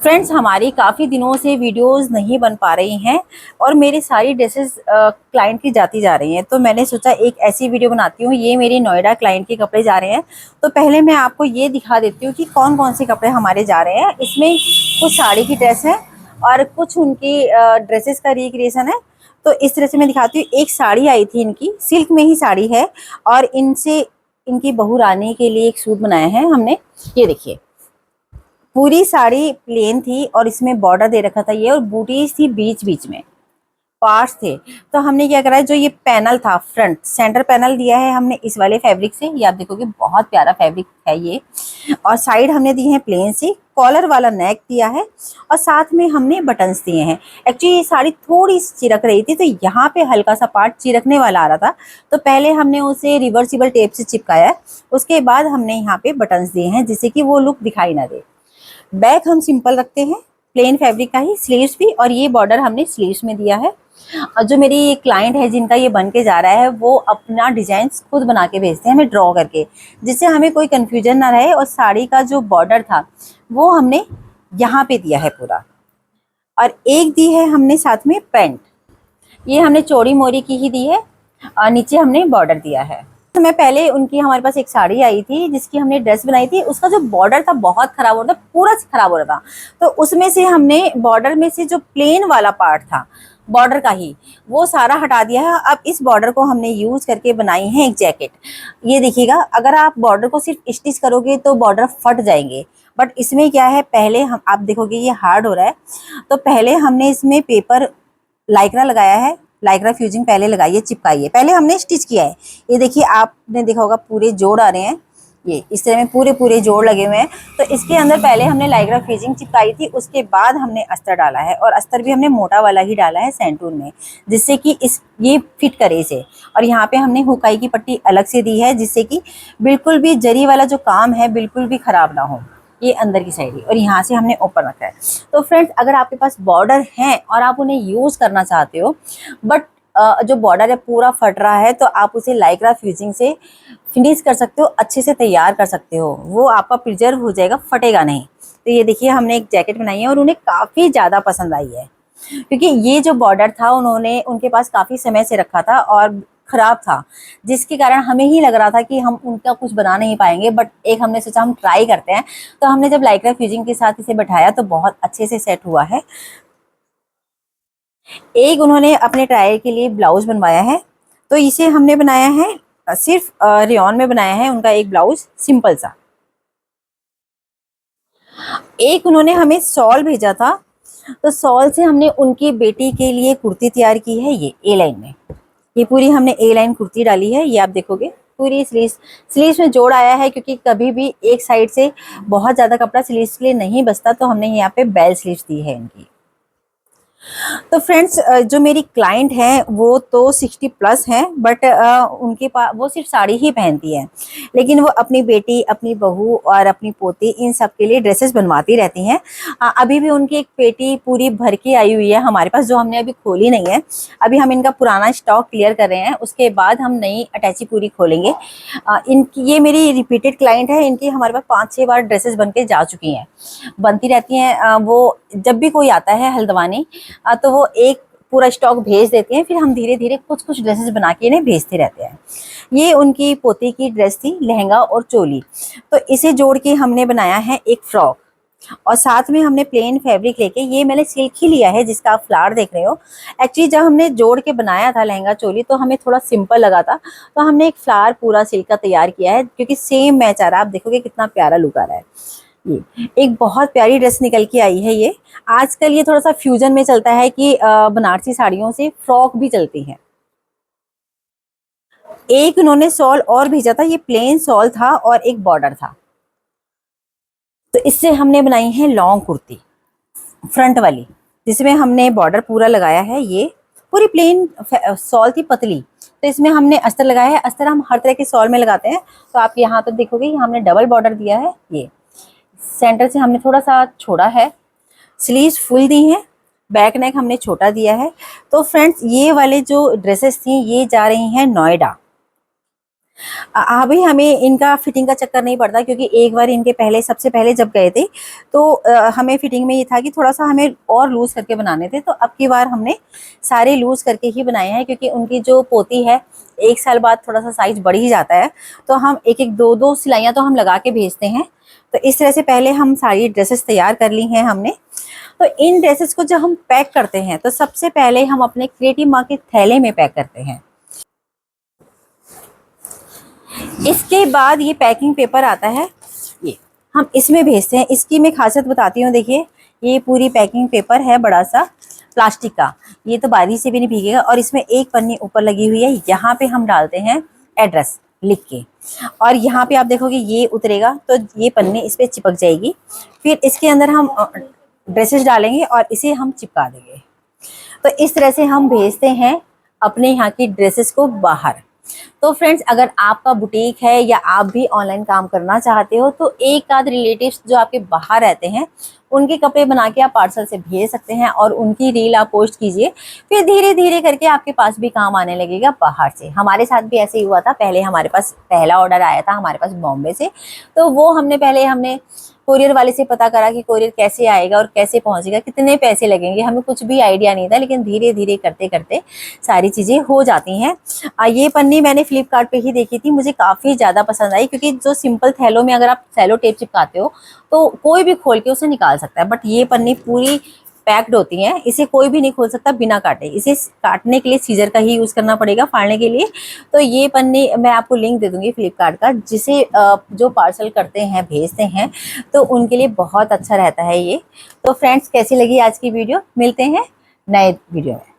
Friends, हमारी काफ़ी दिनों से वीडियोस नहीं बन पा रही हैं और मेरी सारी ड्रेसेस क्लाइंट की जाती जा रही हैं। तो मैंने सोचा एक ऐसी वीडियो बनाती हूँ। ये मेरी नोएडा क्लाइंट के कपड़े जा रहे हैं। तो पहले मैं आपको ये दिखा देती हूँ कि कौन कौन से कपड़े हमारे जा रहे हैं। इसमें कुछ साड़ी की ड्रेस है और कुछ उनकी ड्रेसेस का रिक्रिएशन है। तो इस तरह से मैं दिखाती हूँ। एक साड़ी आई थी इनकी, सिल्क में ही साड़ी है और इनसे इनकी बहू रानी के लिए एक सूट बनाया है हमने। ये देखिए, पूरी साड़ी प्लेन थी और इसमें बॉर्डर दे रखा था ये, और बूटीज थी बीच बीच में, पार्ट्स थे। तो हमने क्या करा है, जो ये पैनल था, फ्रंट सेंटर पैनल दिया है हमने इस वाले फैब्रिक से। ये आप देखोगे बहुत प्यारा फैब्रिक है ये। और साइड हमने दी है प्लेन सी, कॉलर वाला नेक दिया है और साथ में हमने बटन्स दिए हैं। एक्चुअली ये साड़ी थोड़ी सी चिरक रही थी, तो यहाँ पे हल्का सा पार्ट चिरकने वाला आ रहा था। तो पहले हमने उसे रिवर्सिबल टेप से चिपकाया है, उसके बाद हमने यहाँ पे बटन्स दिए हैं जिससे कि वो लुक दिखाई ना दे। बैक हम सिंपल रखते हैं, प्लेन फैब्रिक का ही, स्लीव्स भी, और ये बॉर्डर हमने स्लीव्स में दिया है। और जो मेरी क्लाइंट है जिनका ये बन के जा रहा है, वो अपना डिजाइन खुद बना के भेजते हैं हमें ड्रॉ करके, जिससे हमें कोई कंफ्यूजन ना रहे। और साड़ी का जो बॉर्डर था वो हमने यहाँ पे दिया है पूरा। और एक दी है हमने साथ में पैंट, ये हमने चौड़ी मोरी की ही दी है और नीचे हमने बॉर्डर दिया है। तो मैं पहले उनकी, हमारे पास एक साड़ी आई थी जिसकी हमने ड्रेस बनाई थी, उसका जो बॉर्डर था बहुत खराब हो रहा था, पूरा खराब हो रहा था। तो उसमें से हमने बॉर्डर में से जो प्लेन वाला पार्ट था बॉर्डर का ही, वो सारा हटा दिया है। अब इस बॉर्डर को हमने यूज करके बनाई है एक जैकेट। ये देखिएगा, अगर आप बॉर्डर को सिर्फ स्टिच करोगे तो बॉर्डर फट जाएंगे, बट इसमें क्या है, पहले हम, आप देखोगे ये हार्ड हो रहा है, तो पहले हमने इसमें पेपर लाइक्रा लगाया है। लाइक्रा फ्यूजिंग पहले लगाइए, चिपकाइए, पहले हमने स्टिच किया है। ये देखिए, आपने देखा होगा पूरे जोड़ आ रहे हैं, ये इस तरह में पूरे पूरे जोड़ लगे हुए हैं। तो इसके अंदर पहले हमने लाइक्रा फ्यूजिंग चिपकाई थी, उसके बाद हमने अस्तर डाला है, और अस्तर भी हमने मोटा वाला ही डाला है सैंटून में, जिससे कि ये फिट करे इसे। और यहाँ पे हमने हुकाई की पट्टी अलग से दी है, जिससे कि बिल्कुल भी जरी वाला जो काम है बिल्कुल भी खराब ना हो। ये अंदर की साइड है और यहाँ से हमने ओपन रखा है। तो फ्रेंड्स, अगर आपके पास बॉर्डर हैं और आप उन्हें यूज करना चाहते हो, बट जो बॉर्डर है पूरा फट रहा है, तो आप उसे लाइक्रा फ्यूजिंग से फिनिश कर सकते हो, अच्छे से तैयार कर सकते हो, वो आपका प्रिजर्व हो जाएगा, फटेगा नहीं। तो ये देखिए, हमने एक जैकेट बनाई है और उन्हें काफ़ी ज़्यादा पसंद आई है, क्योंकि ये जो बॉर्डर था उन्होंने उनके पास काफ़ी समय से रखा था और ख़राब था, जिसके कारण हमें ही लग रहा था कि हम उनका कुछ बना नहीं पाएंगे। बट एक हमने सोचा हम ट्राई करते हैं, तो हमने जब लाइक्रा फ्यूजिंग के साथ इसे बैठाया तो बहुत अच्छे से सेट हुआ है। एक उन्होंने अपने ट्रायल के लिए ब्लाउज बनवाया है, तो इसे हमने बनाया है सिर्फ रेयॉन में बनाया है उनका एक ब्लाउज सिंपल सा। एक उन्होंने हमें शॉल भेजा था, तो शॉल से हमने उनकी बेटी के लिए कुर्ती तैयार की है। ये ए लाइन में, ये पूरी हमने ए लाइन कुर्ती डाली है। ये आप देखोगे पूरी स्लीव्स में जोड़ आया है, क्योंकि कभी भी एक साइड से बहुत ज़्यादा कपड़ा स्लीव्स के लिए नहीं बचता, तो हमने यहाँ पे बेल स्लीव्स दी है इनकी। तो फ्रेंड्स, जो मेरी क्लाइंट हैं वो तो 60 प्लस हैं, बट उनके पास वो सिर्फ साड़ी ही पहनती है, लेकिन वो अपनी बेटी, अपनी बहू और अपनी पोती, इन सब के लिए ड्रेसेस बनवाती रहती हैं। अभी भी उनकी एक पेटी पूरी भर के आई हुई है हमारे पास, जो हमने अभी खोली नहीं है। अभी हम इनका पुराना स्टॉक क्लियर कर रहे हैं, उसके बाद हम नई अटैची पूरी खोलेंगे। इनकी, ये मेरी रिपीटेड क्लाइंट है, इनकी हमारे पास 5-6 बार ड्रेसेस बन के जा चुकी हैं, बनती रहती हैं। वो जब भी कोई आता है हल्द्वानी, तो वो एक पूरा स्टॉक भेज देते हैं, फिर हम धीरे धीरे कुछ कुछ ड्रेसेस बना के इन्हें भेजते रहते हैं। ये उनकी पोती की ड्रेस थी, लहंगा और चोली, तो इसे जोड़ के हमने बनाया है एक फ्रॉक। और साथ में हमने प्लेन फैब्रिक लेके, ये मैंने सिल्क ही लिया है जिसका आप फ्लावर देख रहे हो। एक्चुअली जब हमने जोड़ के बनाया था लहंगा चोली, तो हमें थोड़ा सिंपल लगा था, तो हमने एक फ्लावर पूरा सिल्क का तैयार किया है, क्योंकि सेम मैच आ रहा है। आप देखोगे कितना प्यारा लुक आ रहा है। ये एक बहुत प्यारी ड्रेस निकल के आई है। ये आजकल ये थोड़ा सा फ्यूजन में चलता है कि बनारसी साड़ियों से फ्रॉक भी चलती है। एक उन्होंने शॉल और भेजा था, ये प्लेन शॉल था और एक बॉर्डर था, तो इससे हमने बनाई है लॉन्ग कुर्ती फ्रंट वाली, जिसमें हमने बॉर्डर पूरा लगाया है। ये पूरी प्लेन शॉल थी, पतली, तो इसमें हमने अस्तर लगाया है। अस्तर हम हर तरह के शॉल में लगाते हैं, तो आप यहाँ तो देखोगे हमने डबल बॉर्डर दिया है। ये सेंटर से हमने थोड़ा सा छोड़ा है, स्लीव्स फुल दी हैं, बैक नेक हमने छोटा दिया है। तो फ्रेंड्स, ये वाले जो ड्रेसेस थी ये जा रही हैं नोएडा। अभी हमें इनका फिटिंग का चक्कर नहीं पड़ता, क्योंकि एक बार इनके पहले, सबसे पहले जब गए थे तो हमें फिटिंग में ये था कि थोड़ा सा हमें और लूज करके बनाने थे, तो अब की बार हमने सारे लूज करके ही बनाए हैं, क्योंकि उनकी जो पोती है 1 साल बाद थोड़ा सा साइज बढ़ ही जाता है, तो हम एक एक दो दो सिलाइयाँ तो हम लगा के भेजते हैं। तो इस तरह से पहले हम सारी ड्रेसेस तैयार कर ली हैं हमने। तो इन ड्रेसेस को जब हम पैक करते हैं तो सबसे पहले हम अपने क्रिएटिव माँ के थैले में पैक करते हैं। इसके बाद ये पैकिंग पेपर आता है, ये हम इसमें भेजते हैं। इसकी मैं खासियत बताती हूँ, देखिए ये पूरी पैकिंग पेपर है बड़ा सा प्लास्टिक का, ये तो बारिश से भी नहीं भीगेगा। और इसमें एक पन्नी ऊपर लगी हुई है, यहाँ पे हम डालते हैं एड्रेस लिख के, और यहाँ पे आप देखोगे ये उतरेगा तो ये पन्नी इस पे चिपक जाएगी। फिर इसके अंदर हम ड्रेसेस डालेंगे और इसे हम चिपका देंगे। तो इस तरह से हम भेजते हैं अपने यहाँ की ड्रेसेस को बाहर। तो फ्रेंड्स, अगर आपका बुटीक है या आप भी ऑनलाइन काम करना चाहते हो, तो एक आध रिलेटिव्स जो आपके बाहर रहते हैं उनके कपड़े बना के आप पार्सल से भेज सकते हैं, और उनकी रील आप पोस्ट कीजिए। फिर धीरे धीरे करके आपके पास भी काम आने लगेगा बाहर से। हमारे साथ भी ऐसे ही हुआ था। पहले हमारे पास पहला ऑर्डर आया था हमारे पास बॉम्बे से, तो वो हमने कोरियर वाले से पता करा कि कोरियर कैसे आएगा और कैसे पहुंचेगा, कितने पैसे लगेंगे, हमें कुछ भी आइडिया नहीं था। लेकिन धीरे धीरे करते करते सारी चीज़ें हो जाती हैं। ये पन्नी मैंने फ्लिपकार्ट पे ही देखी थी, मुझे काफ़ी ज़्यादा पसंद आई, क्योंकि जो सिंपल थैलों में अगर आप सेलो टेप चिपकाते हो तो कोई भी खोल के उसे निकाल सकता है, बट ये पन्नी पूरी पैक्ड होती है, इसे कोई भी नहीं खोल सकता बिना काटे। इसे काटने के लिए सीजर का ही यूज़ करना पड़ेगा फाड़ने के लिए। तो ये पन्नी मैं आपको लिंक दे दूंगी फ्लिपकार्ट का, जिसे जो पार्सल करते हैं भेजते हैं तो उनके लिए बहुत अच्छा रहता है ये। तो फ्रेंड्स, कैसी लगी आज की वीडियो? मिलते हैं नए वीडियो में।